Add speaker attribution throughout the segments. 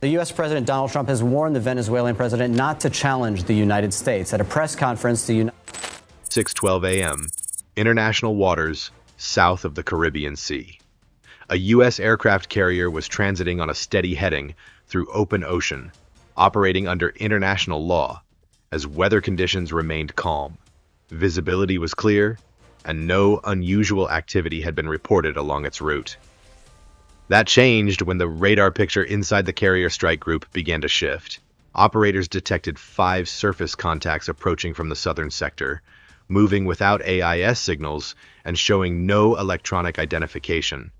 Speaker 1: The U.S. President Donald Trump has warned the Venezuelan president not to challenge the United States. At a press conference,
Speaker 2: 6:12 a.m. International waters south of the Caribbean Sea. A U.S. aircraft carrier was transiting on a steady heading through open ocean, operating under international law, as weather conditions remained calm. Visibility was clear, and no unusual activity had been reported along its route. That changed when the radar picture inside the carrier strike group began to shift. Operators detected 5 surface contacts approaching from the southern sector, moving without AIS signals and showing no electronic identification,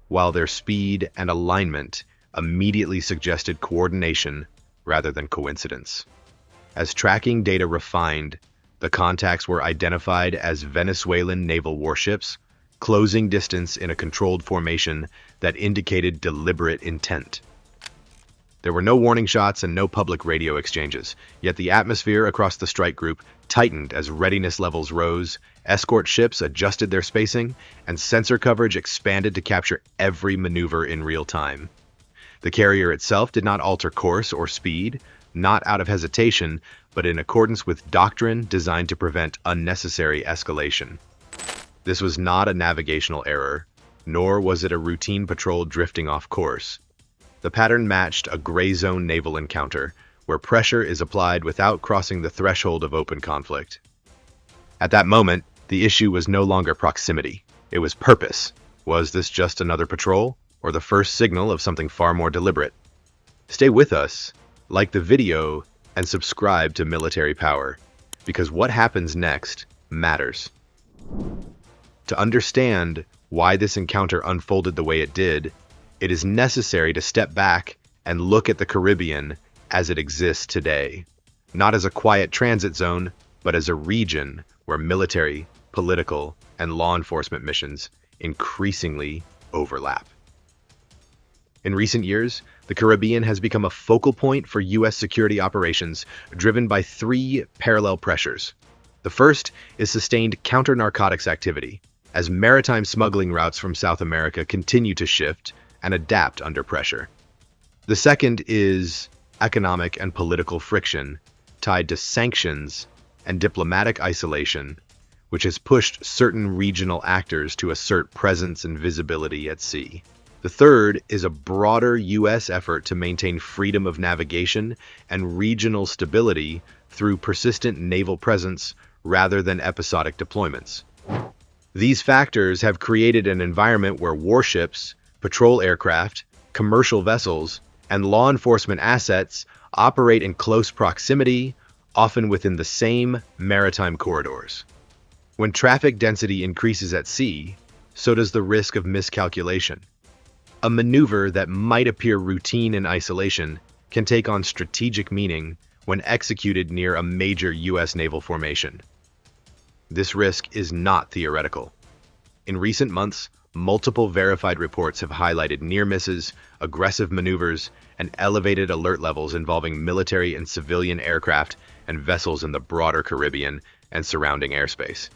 Speaker 2: while their speed and alignment immediately suggested coordination rather than coincidence. As tracking data refined, the contacts were identified as Venezuelan naval warships, closing distance in a controlled formation that indicated deliberate intent. There were no warning shots and no public radio exchanges, yet the atmosphere across the strike group tightened as readiness levels rose, escort ships adjusted their spacing, and sensor coverage expanded to capture every maneuver in real time. The carrier itself did not alter course or speed, not out of hesitation, but in accordance with doctrine designed to prevent unnecessary escalation. This was not a navigational error, nor was it a routine patrol drifting off course. The pattern matched a Grayzone naval encounter, where pressure is applied without crossing the threshold of open conflict. At that moment, the issue was no longer proximity. It was purpose. Was this just another patrol, or the first signal of something far more deliberate? Stay with us, like the video, and subscribe to Military Power, because what happens next matters. To understand why this encounter unfolded the way it did, it is necessary to step back and look at the Caribbean as it exists today, not as a quiet transit zone, but as a region where military, political, and law enforcement missions increasingly overlap. In recent years, the Caribbean has become a focal point for U.S. security operations driven by 3 parallel pressures. The first is sustained counter-narcotics activity, as maritime smuggling routes from South America continue to shift and adapt under pressure. The second is economic and political friction tied to sanctions and diplomatic isolation, which has pushed certain regional actors to assert presence and visibility at sea. The third is a broader U.S. effort to maintain freedom of navigation and regional stability through persistent naval presence rather than episodic deployments. These factors have created an environment where warships, patrol aircraft, commercial vessels, and law enforcement assets operate in close proximity, often within the same maritime corridors. When traffic density increases at sea, so does the risk of miscalculation. A maneuver that might appear routine in isolation can take on strategic meaning when executed near a major U.S. naval formation. This risk is not theoretical. In recent months, multiple verified reports have highlighted near misses, aggressive maneuvers, and elevated alert levels involving military and civilian aircraft and vessels in the broader Caribbean and surrounding airspace.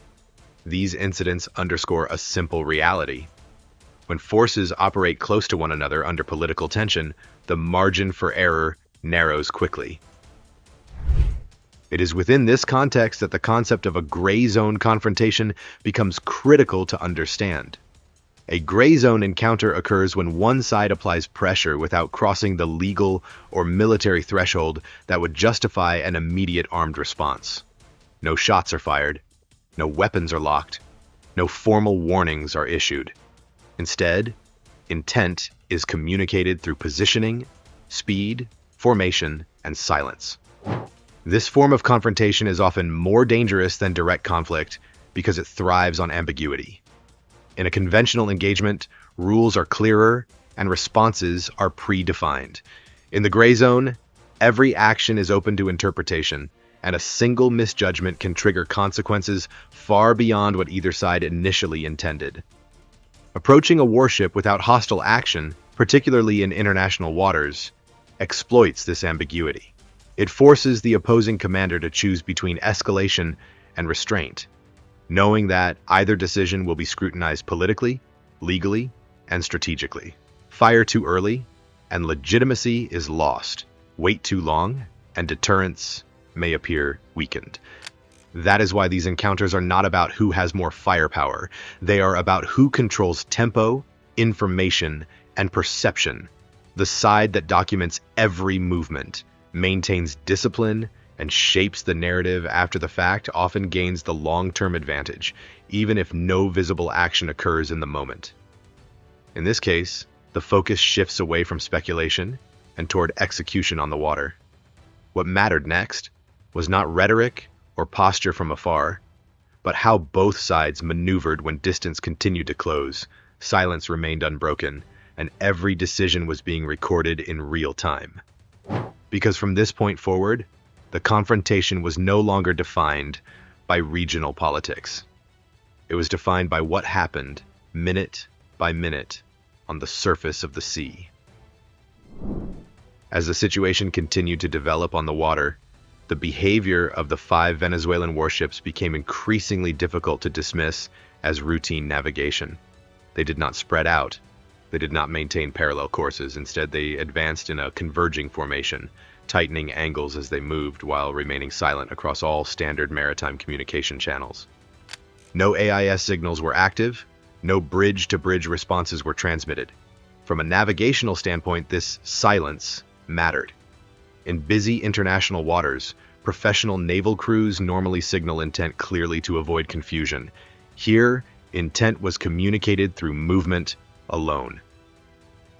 Speaker 2: These incidents underscore a simple reality. When forces operate close to one another under political tension, the margin for error narrows quickly. It is within this context that the concept of a gray zone confrontation becomes critical to understand. A gray zone encounter occurs when one side applies pressure without crossing the legal or military threshold that would justify an immediate armed response. No shots are fired, no weapons are locked, no formal warnings are issued. Instead, intent is communicated through positioning, speed, formation, and silence. This form of confrontation is often more dangerous than direct conflict because it thrives on ambiguity. In a conventional engagement, rules are clearer and responses are predefined. In the gray zone, every action is open to interpretation, and a single misjudgment can trigger consequences far beyond what either side initially intended. Approaching a warship without hostile action, particularly in international waters, exploits this ambiguity. It forces the opposing commander to choose between escalation and restraint, knowing that either decision will be scrutinized politically, legally, and strategically. Fire too early, and legitimacy is lost. Wait too long, and deterrence may appear weakened. That is why these encounters are not about who has more firepower. They are about who controls tempo, information, and perception. The side that documents every movement, maintains discipline, and shapes the narrative after the fact often gains the long-term advantage, even if no visible action occurs in the moment. In this case, the focus shifts away from speculation and toward execution on the water. What mattered next was not rhetoric or posture from afar, but how both sides maneuvered when distance continued to close, silence remained unbroken, and every decision was being recorded in real time. Because from this point forward, the confrontation was no longer defined by regional politics. It was defined by what happened minute by minute on the surface of the sea. As the situation continued to develop on the water, the behavior of the 5 Venezuelan warships became increasingly difficult to dismiss as routine navigation. They did not spread out. They did not maintain parallel courses. Instead, they advanced in a converging formation, tightening angles as they moved while remaining silent across all standard maritime communication channels. No AIS signals were active. No bridge-to-bridge responses were transmitted. From a navigational standpoint, this silence mattered. In busy international waters, professional naval crews normally signal intent clearly to avoid confusion. Here, intent was communicated through movement alone.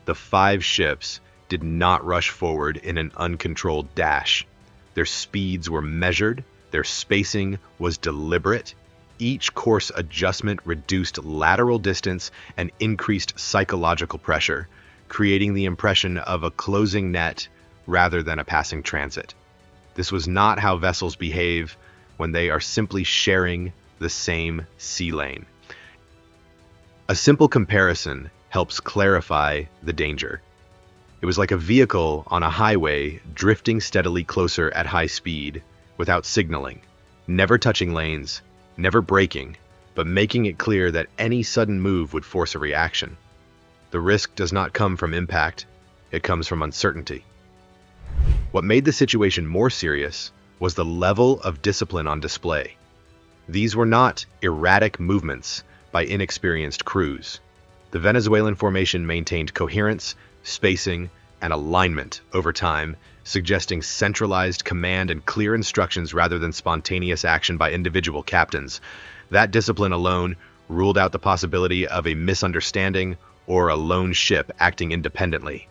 Speaker 2: The 5 ships did not rush forward in an uncontrolled dash. Their speeds were measured, their spacing was deliberate. Each course adjustment reduced lateral distance and increased psychological pressure, creating the impression of a closing net rather than a passing transit. This was not how vessels behave when they are simply sharing the same sea lane. A simple comparison helps clarify the danger. It was like a vehicle on a highway drifting steadily closer at high speed without signaling, never touching lanes, never braking, but making it clear that any sudden move would force a reaction. The risk does not come from impact, it comes from uncertainty. What made the situation more serious was the level of discipline on display. These were not erratic movements by inexperienced crews. The Venezuelan formation maintained coherence, spacing, and alignment over time, suggesting centralized command and clear instructions rather than spontaneous action by individual captains. That discipline alone ruled out the possibility of a misunderstanding or a lone ship acting independently.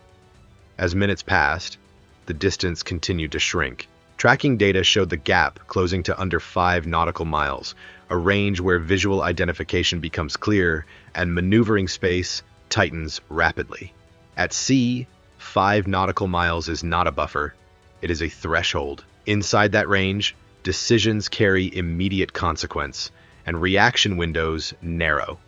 Speaker 2: As minutes passed, the distance continued to shrink. Tracking data showed the gap closing to under 5 nautical miles, a range where visual identification becomes clear and maneuvering space tightens rapidly. At sea, 5 nautical miles is not a buffer, it is a threshold. Inside that range, decisions carry immediate consequence, and reaction windows narrow.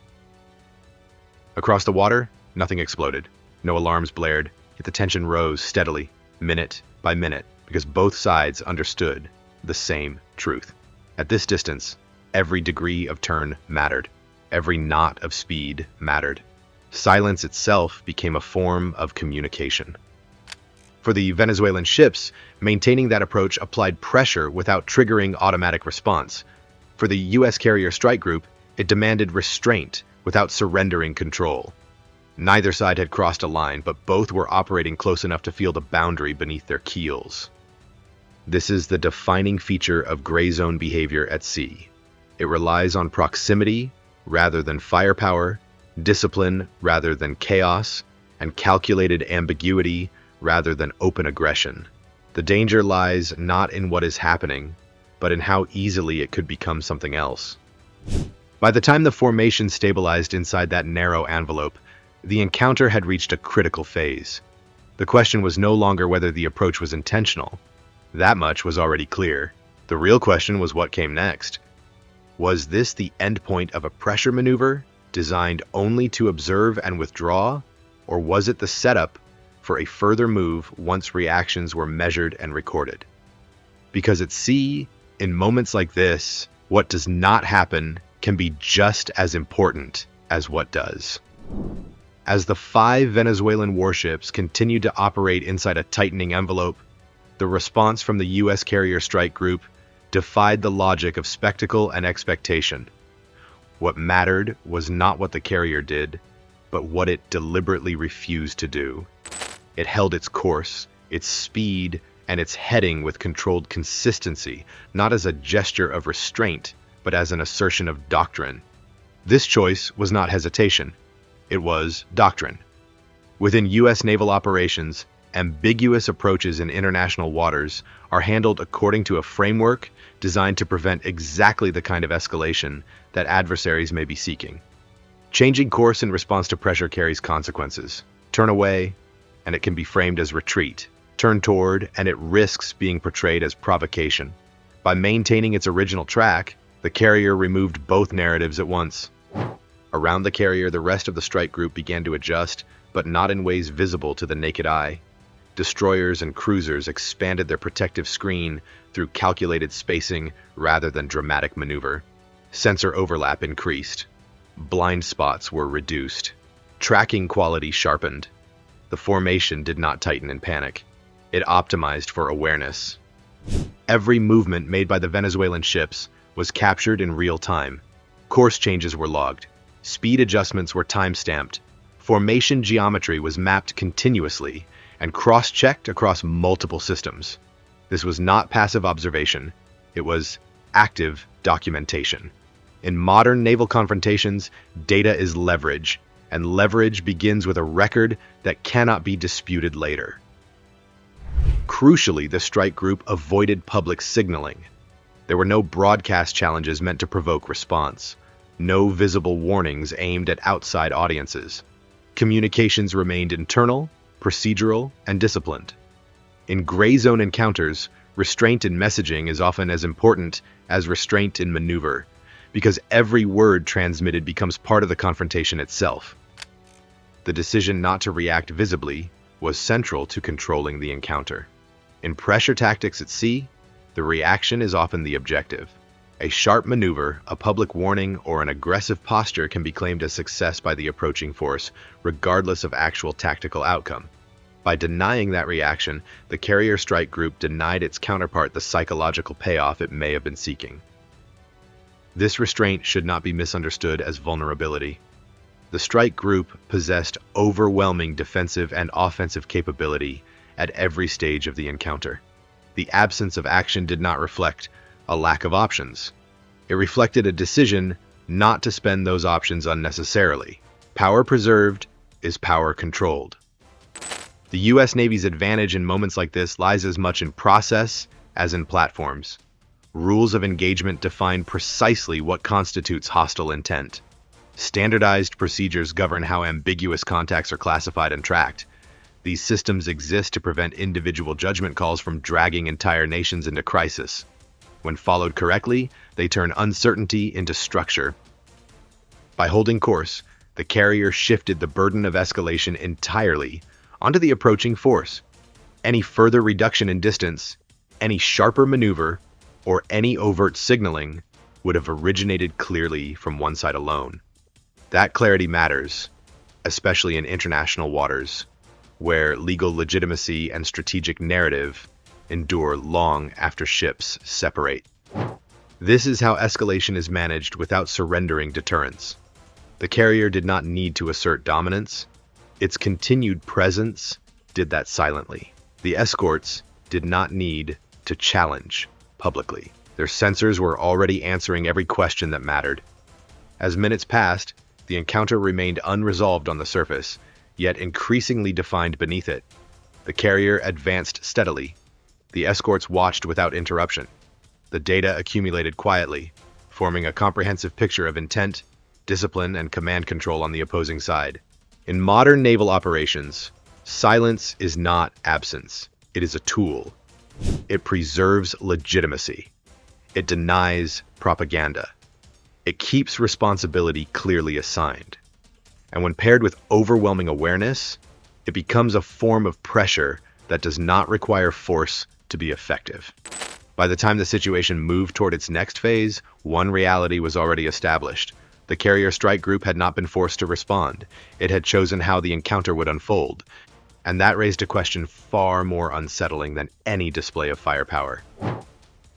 Speaker 2: Across the water, nothing exploded. No alarms blared, yet the tension rose steadily, minute by minute, because both sides understood the same truth. At this distance, every degree of turn mattered. Every knot of speed mattered. Silence itself became a form of communication. For the Venezuelan ships, maintaining that approach applied pressure without triggering automatic response. For the U.S. carrier strike group, it demanded restraint without surrendering control. Neither side had crossed a line, but both were operating close enough to feel the boundary beneath their keels. This is the defining feature of Grayzone behavior at sea. It relies on proximity rather than firepower, discipline rather than chaos, and calculated ambiguity rather than open aggression. The danger lies not in what is happening, but in how easily it could become something else. By the time the formation stabilized inside that narrow envelope, the encounter had reached a critical phase. The question was no longer whether the approach was intentional. That much was already clear. The real question was what came next. Was this the endpoint of a pressure maneuver designed only to observe and withdraw, or was it the setup for a further move once reactions were measured and recorded? Because at sea, in moments like this, what does not happen can be just as important as what does. As the 5 Venezuelan warships continued to operate inside a tightening envelope, the response from the U.S. carrier strike group defied the logic of spectacle and expectation. What mattered was not what the carrier did, but what it deliberately refused to do. It held its course, its speed, and its heading with controlled consistency, not as a gesture of restraint, but as an assertion of doctrine. This choice was not hesitation. It was doctrine. Within U.S. naval operations, ambiguous approaches in international waters are handled according to a framework designed to prevent exactly the kind of escalation that adversaries may be seeking. Changing course in response to pressure carries consequences. Turn away, and it can be framed as retreat. Turn toward, and it risks being portrayed as provocation. By maintaining its original track, the carrier removed both narratives at once. Around the carrier, the rest of the strike group began to adjust, but not in ways visible to the naked eye. Destroyers and cruisers expanded their protective screen through calculated spacing rather than dramatic maneuver. Sensor overlap increased. Blind spots were reduced. Tracking quality sharpened. The formation did not tighten in panic. It optimized for awareness. Every movement made by the Venezuelan ships was captured in real time. Course changes were logged. Speed adjustments were time-stamped. Formation geometry was mapped continuously and cross-checked across multiple systems. This was not passive observation. It was active documentation. In modern naval confrontations, data is leverage, and leverage begins with a record that cannot be disputed later. Crucially, the strike group avoided public signaling. There were no broadcast challenges meant to provoke response, no visible warnings aimed at outside audiences. Communications remained internal, procedural, and disciplined. In Grayzone encounters, restraint in messaging is often as important as restraint in maneuver, because every word transmitted becomes part of the confrontation itself. The decision not to react visibly was central to controlling the encounter. In pressure tactics at sea, the reaction is often the objective. A sharp maneuver, a public warning, or an aggressive posture can be claimed as success by the approaching force, regardless of actual tactical outcome. By denying that reaction, the carrier strike group denied its counterpart the psychological payoff it may have been seeking. This restraint should not be misunderstood as vulnerability. The strike group possessed overwhelming defensive and offensive capability at every stage of the encounter. The absence of action did not reflect a lack of options. It reflected a decision not to spend those options unnecessarily. Power preserved is power controlled. The U.S. Navy's advantage in moments like this lies as much in process as in platforms. Rules of engagement define precisely what constitutes hostile intent. Standardized procedures govern how ambiguous contacts are classified and tracked. These systems exist to prevent individual judgment calls from dragging entire nations into crisis. When followed correctly, they turn uncertainty into structure. By holding course, the carrier shifted the burden of escalation entirely onto the approaching force. Any further reduction in distance, any sharper maneuver, or any overt signaling would have originated clearly from one side alone. That clarity matters, especially in international waters, where legal legitimacy and strategic narrative endure long after ships separate. This is how escalation is managed without surrendering deterrence. The carrier did not need to assert dominance. Its continued presence did that silently. The escorts did not need to challenge publicly. Their sensors were already answering every question that mattered. As minutes passed, the encounter remained unresolved on the surface, yet increasingly defined beneath it. The carrier advanced steadily. The escorts watched without interruption. The data accumulated quietly, forming a comprehensive picture of intent, discipline, and command control on the opposing side. In modern naval operations, silence is not absence. It is a tool. It preserves legitimacy. It denies propaganda. It keeps responsibility clearly assigned. And when paired with overwhelming awareness, it becomes a form of pressure that does not require force to be effective. By the time the situation moved toward its next phase, one reality was already established. The carrier strike group had not been forced to respond. It had chosen how the encounter would unfold, and that raised a question far more unsettling than any display of firepower.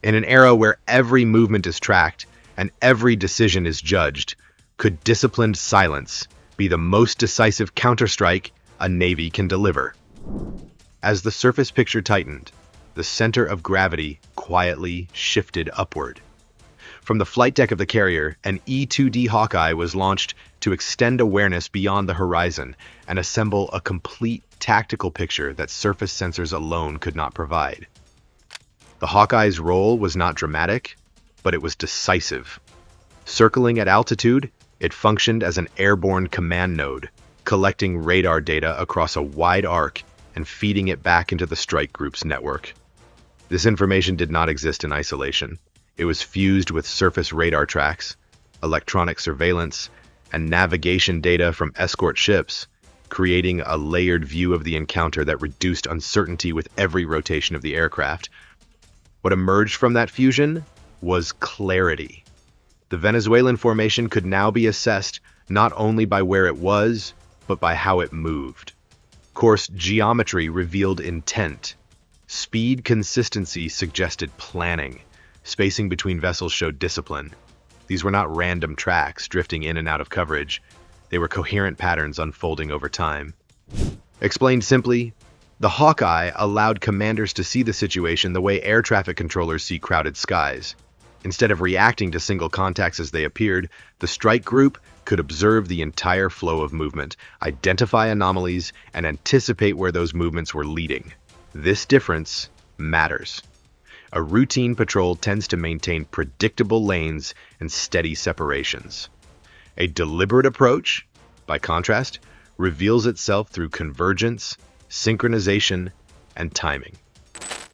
Speaker 2: In an era where every movement is tracked and every decision is judged, could disciplined silence be the most decisive counterstrike a navy can deliver? As the surface picture tightened, the center of gravity quietly shifted upward. From the flight deck of the carrier, an E-2D Hawkeye was launched to extend awareness beyond the horizon and assemble a complete tactical picture that surface sensors alone could not provide. The Hawkeye's role was not dramatic, but it was decisive. Circling at altitude, it functioned as an airborne command node, collecting radar data across a wide arc and feeding it back into the strike group's network. This information did not exist in isolation. It was fused with surface radar tracks, electronic surveillance, and navigation data from escort ships, creating a layered view of the encounter that reduced uncertainty with every rotation of the aircraft. What emerged from that fusion was clarity. The Venezuelan formation could now be assessed not only by where it was, but by how it moved. Course geometry revealed intent. Speed consistency suggested planning. Spacing between vessels showed discipline. These were not random tracks drifting in and out of coverage. They were coherent patterns unfolding over time. Explained simply, the Hawkeye allowed commanders to see the situation the way air traffic controllers see crowded skies. Instead of reacting to single contacts as they appeared, the strike group could observe the entire flow of movement, identify anomalies, and anticipate where those movements were leading. This difference matters. A routine patrol tends to maintain predictable lanes and steady separations. A deliberate approach, by contrast, reveals itself through convergence, synchronization, and timing.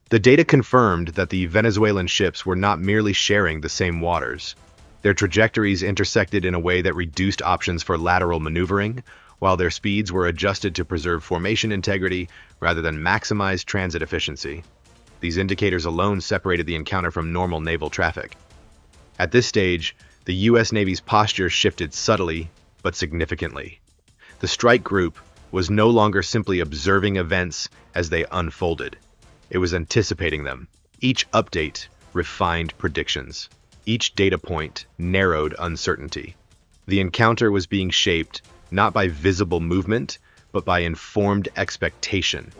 Speaker 2: The data confirmed that the Venezuelan ships were not merely sharing the same waters. Their trajectories intersected in a way that reduced options for lateral maneuvering, while their speeds were adjusted to preserve formation integrity rather than maximize transit efficiency. These indicators alone separated the encounter from normal naval traffic. At this stage, the U.S. Navy's posture shifted subtly but significantly. The strike group was no longer simply observing events as they unfolded. It was anticipating them. Each update refined predictions. Each data point narrowed uncertainty. The encounter was being shaped not by visible movement, but by informed expectation.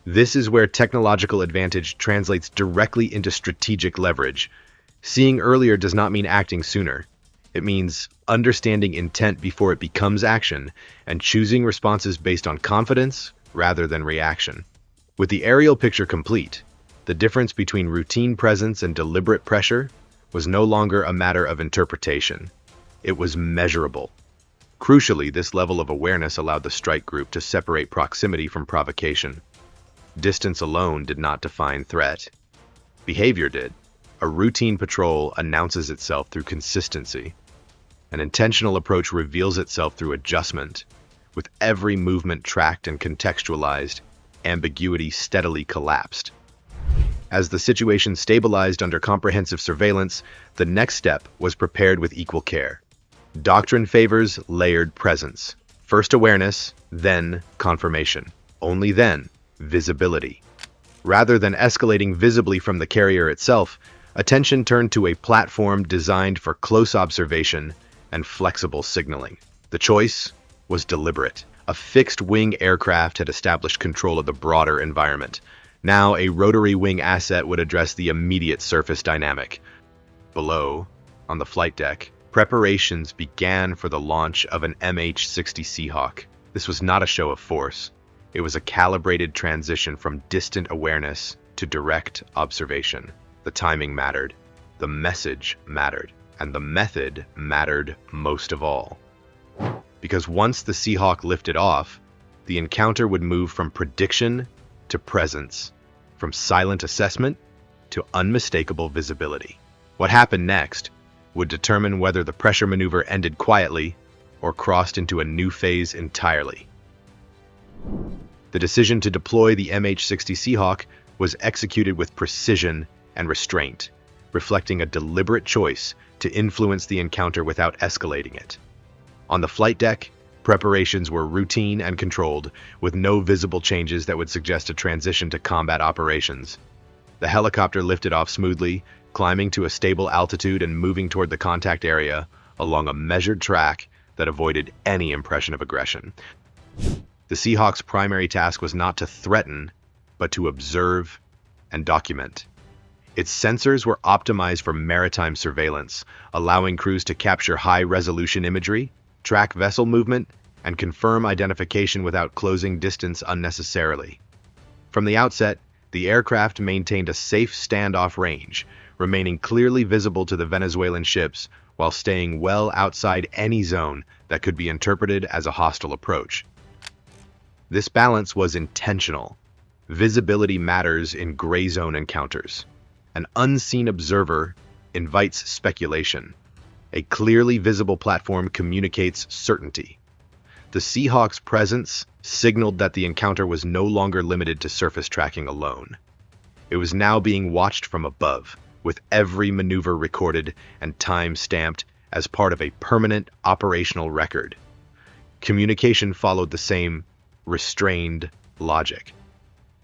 Speaker 2: This is where technological advantage translates directly into strategic leverage. Seeing earlier does not mean acting sooner. It means understanding intent before it becomes action and choosing responses based on confidence rather than reaction. With the aerial picture complete, the difference between routine presence and deliberate pressure was no longer a matter of interpretation. It was measurable. Crucially, this level of awareness allowed the strike group to separate proximity from provocation. Distance alone did not define threat. Behavior did. A routine patrol announces itself through consistency. An intentional approach reveals itself through adjustment. With every movement tracked and contextualized, ambiguity steadily collapsed. As the situation stabilized under comprehensive surveillance, the next step was prepared with equal care. Doctrine favors layered presence. First awareness, then confirmation. Only then, visibility. Rather than escalating visibly from the carrier itself, attention turned to a platform designed for close observation and flexible signaling. The choice was deliberate. A fixed-wing aircraft had established control of the broader environment. Now, a rotary wing asset would address the immediate surface dynamic. Below, on the flight deck, preparations began for the launch of an MH-60 Seahawk. This was not a show of force. It was a calibrated transition from distant awareness to direct observation. The timing mattered, the message mattered, and the method mattered most of all. Because once the Seahawk lifted off, the encounter would move from prediction to presence, from silent assessment to unmistakable visibility. What happened next would determine whether the pressure maneuver ended quietly or crossed into a new phase entirely. The decision to deploy the MH-60 Seahawk was executed with precision and restraint, reflecting a deliberate choice to influence the encounter without escalating it. On the flight deck, preparations were routine and controlled, with no visible changes that would suggest a transition to combat operations. The helicopter lifted off smoothly, climbing to a stable altitude and moving toward the contact area along a measured track that avoided any impression of aggression. The Seahawk's primary task was not to threaten, but to observe and document. Its sensors were optimized for maritime surveillance, allowing crews to capture high-resolution imagery, track vessel movement, and confirm identification without closing distance unnecessarily. From the outset, the aircraft maintained a safe standoff range, remaining clearly visible to the Venezuelan ships while staying well outside any zone that could be interpreted as a hostile approach. This balance was intentional. Visibility matters in gray zone encounters. An unseen observer invites speculation. A clearly visible platform communicates certainty. The Seahawk's presence signaled that the encounter was no longer limited to surface tracking alone. It was now being watched from above, with every maneuver recorded and time-stamped as part of a permanent operational record. Communication followed the same restrained logic.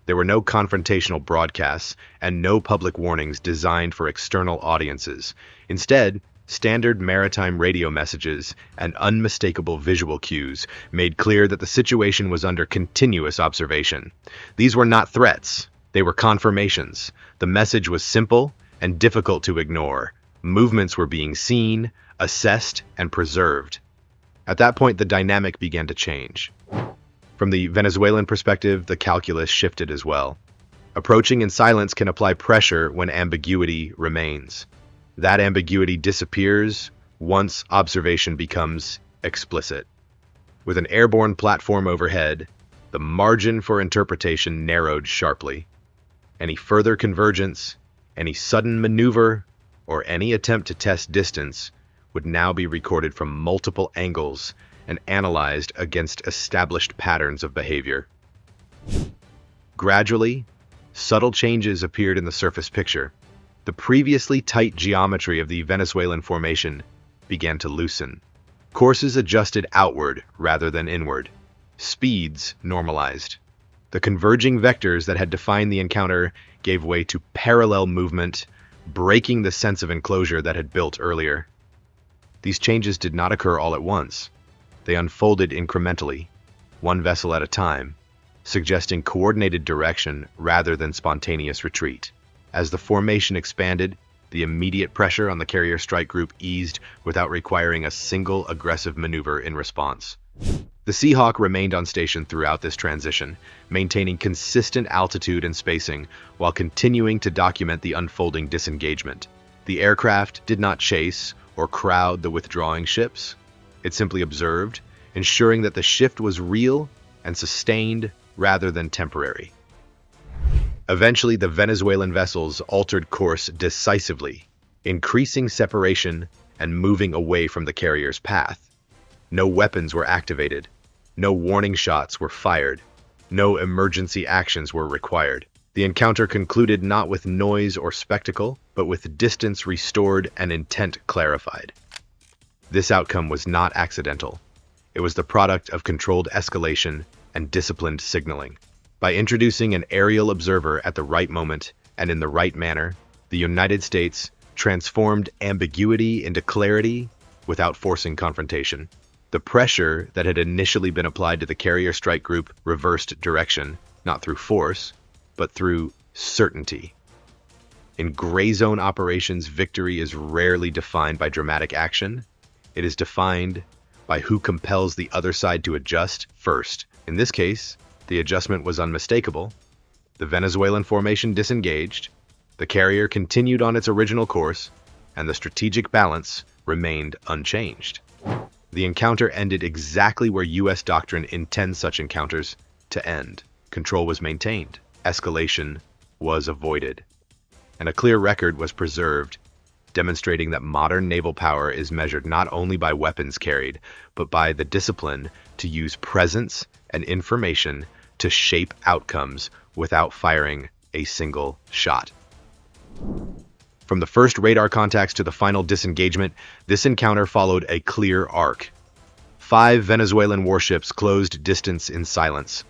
Speaker 2: There were no confrontational broadcasts and no public warnings designed for external audiences. Instead, standard maritime radio messages and unmistakable visual cues made clear that the situation was under continuous observation. These were not threats, they were confirmations. The message was simple and difficult to ignore. Movements were being seen, assessed, and preserved. At that point, the dynamic began to change. From the Venezuelan perspective, the calculus shifted as well. Approaching in silence can apply pressure when ambiguity remains. That ambiguity disappears once observation becomes explicit. With an airborne platform overhead, the margin for interpretation narrowed sharply. Any further convergence, any sudden maneuver, or any attempt to test distance would now be recorded from multiple angles and analyzed against established patterns of behavior. Gradually, subtle changes appeared in the surface picture. The previously tight geometry of the Venezuelan formation began to loosen. Courses adjusted outward rather than inward. Speeds normalized. The converging vectors that had defined the encounter gave way to parallel movement, breaking the sense of enclosure that had built earlier. These changes did not occur all at once. They unfolded incrementally, one vessel at a time, suggesting coordinated direction rather than spontaneous retreat. As the formation expanded, the immediate pressure on the carrier strike group eased without requiring a single aggressive maneuver in response. The Seahawk remained on station throughout this transition, maintaining consistent altitude and spacing while continuing to document the unfolding disengagement. The aircraft did not chase or crowd the withdrawing ships. It simply observed, ensuring that the shift was real and sustained rather than temporary. Eventually, the Venezuelan vessels altered course decisively, increasing separation and moving away from the carrier's path. No weapons were activated, no warning shots were fired, no emergency actions were required. The encounter concluded not with noise or spectacle, but with distance restored and intent clarified. This outcome was not accidental. It was the product of controlled escalation and disciplined signaling. By introducing an aerial observer at the right moment and in the right manner, the United States transformed ambiguity into clarity without forcing confrontation. The pressure that had initially been applied to the carrier strike group reversed direction, not through force, but through certainty. In gray zone operations, victory is rarely defined by dramatic action. It is defined by who compels the other side to adjust first. In this case, the adjustment was unmistakable. The Venezuelan formation disengaged, the carrier continued on its original course, and the strategic balance remained unchanged. The encounter ended exactly where U.S. doctrine intends such encounters to end. Control was maintained, escalation was avoided, and a clear record was preserved, demonstrating that modern naval power is measured not only by weapons carried, but by the discipline to use presence and information to shape outcomes without firing a single shot. From the first radar contacts to the final disengagement, this encounter followed a clear arc. 5 Venezuelan warships closed distance in silence.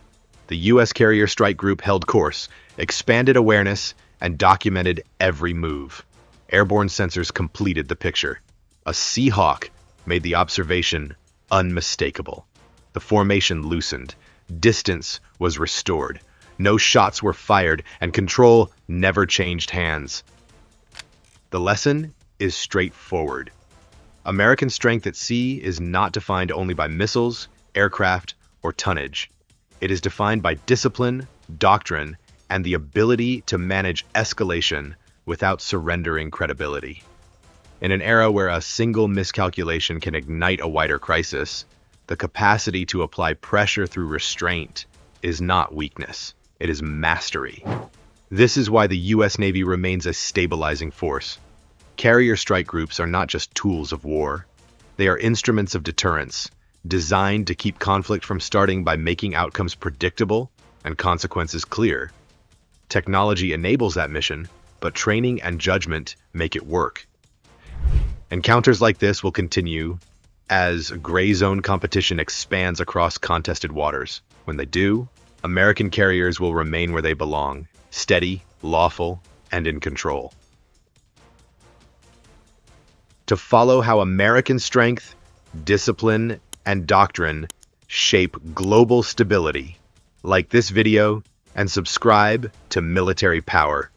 Speaker 2: The U.S. carrier strike group held course, expanded awareness, and documented every move. Airborne sensors completed the picture. A Seahawk made the observation unmistakable. The formation loosened. Distance was restored. No shots were fired, and control never changed hands. The lesson is straightforward. American strength at sea is not defined only by missiles, aircraft, or tonnage. It is defined by discipline, doctrine, and the ability to manage escalation without surrendering credibility. In an era where a single miscalculation can ignite a wider crisis, the capacity to apply pressure through restraint is not weakness, it is mastery. This is why the U.S. Navy remains a stabilizing force. Carrier strike groups are not just tools of war. They are instruments of deterrence, designed to keep conflict from starting by making outcomes predictable and consequences clear. Technology enables that mission, but training and judgment make it work. Encounters like this will continue as Grayzone competition expands across contested waters. When they do, American carriers will remain where they belong, steady, lawful, and in control. To follow how American strength, discipline, and doctrine shape global stability, like this video and subscribe to Military Power.